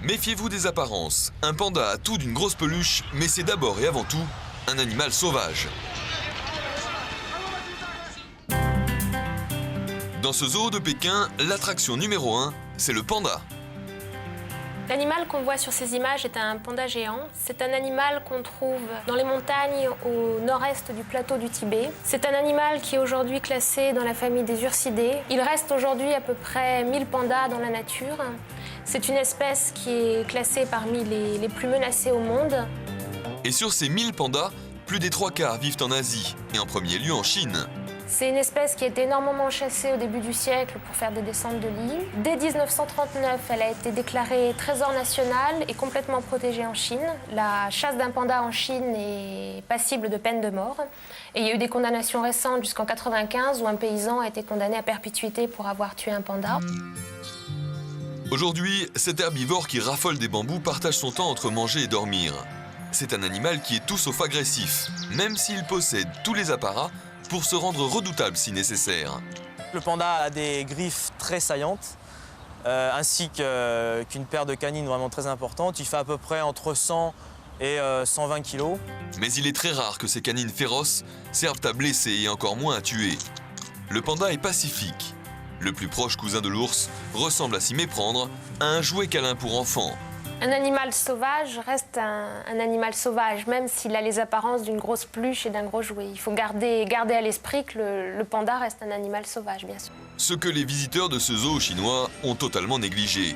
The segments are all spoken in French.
Méfiez-vous des apparences. Un panda a tout d'une grosse peluche, mais c'est d'abord et avant tout un animal sauvage. Dans ce zoo de Pékin, l'attraction numéro 1, c'est le panda. L'animal qu'on voit sur ces images est un panda géant. C'est un animal qu'on trouve dans les montagnes au nord-est du plateau du Tibet. C'est un animal qui est aujourd'hui classé dans la famille des ursidés. Il reste aujourd'hui à peu près 1000 pandas dans la nature. C'est une espèce qui est classée parmi les plus menacées au monde. Et sur ces 1000 pandas, plus des 3/4 vivent en Asie, et en premier lieu en Chine. C'est une espèce qui a été énormément chassée au début du siècle pour faire des descentes de lit. Dès 1939, elle a été déclarée trésor national et complètement protégée en Chine. La chasse d'un panda en Chine est passible de peine de mort. Et il y a eu des condamnations récentes jusqu'en 1995 où un paysan a été condamné à perpétuité pour avoir tué un panda. Aujourd'hui, cet herbivore qui raffole des bambous partage son temps entre manger et dormir. C'est un animal qui est tout sauf agressif, même s'il possède tous les apparats pour se rendre redoutable si nécessaire. Le panda a des griffes très saillantes, ainsi qu'une paire de canines vraiment très importante. Il fait à peu près entre 100 et 120 kilos. Mais il est très rare que ces canines féroces servent à blesser et encore moins à tuer. Le panda est pacifique. Le plus proche cousin de l'ours ressemble à s'y méprendre à un jouet câlin pour enfants. Un animal sauvage reste un animal sauvage, même s'il a les apparences d'une grosse peluche et d'un gros jouet. Il faut garder à l'esprit que le panda reste un animal sauvage, bien sûr. Ce que les visiteurs de ce zoo chinois ont totalement négligé.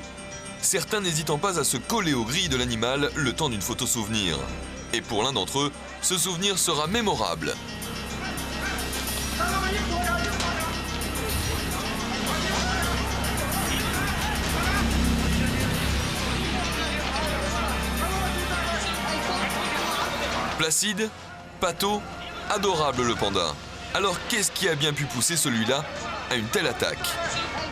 Certains n'hésitant pas à se coller aux grilles de l'animal le temps d'une photo souvenir. Et pour l'un d'entre eux, ce souvenir sera mémorable. Placide, pâteau, adorable le panda. Alors qu'est-ce qui a bien pu pousser celui-là à une telle attaque?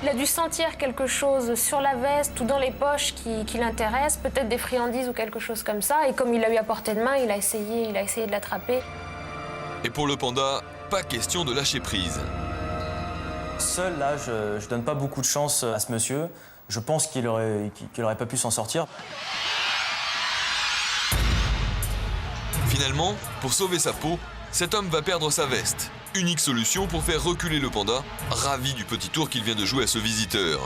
Il a dû sentir quelque chose sur la veste ou dans les poches qui l'intéresse, peut-être des friandises ou quelque chose comme ça. Et comme il l'a eu à portée de main, il a essayé de l'attraper. Et pour le panda, pas question de lâcher prise. Seul, là, je donne pas beaucoup de chance à ce monsieur. Je pense qu'il aurait pas pu s'en sortir. Finalement, pour sauver sa peau, cet homme va perdre sa veste. Unique solution pour faire reculer le panda, ravi du petit tour qu'il vient de jouer à ce visiteur.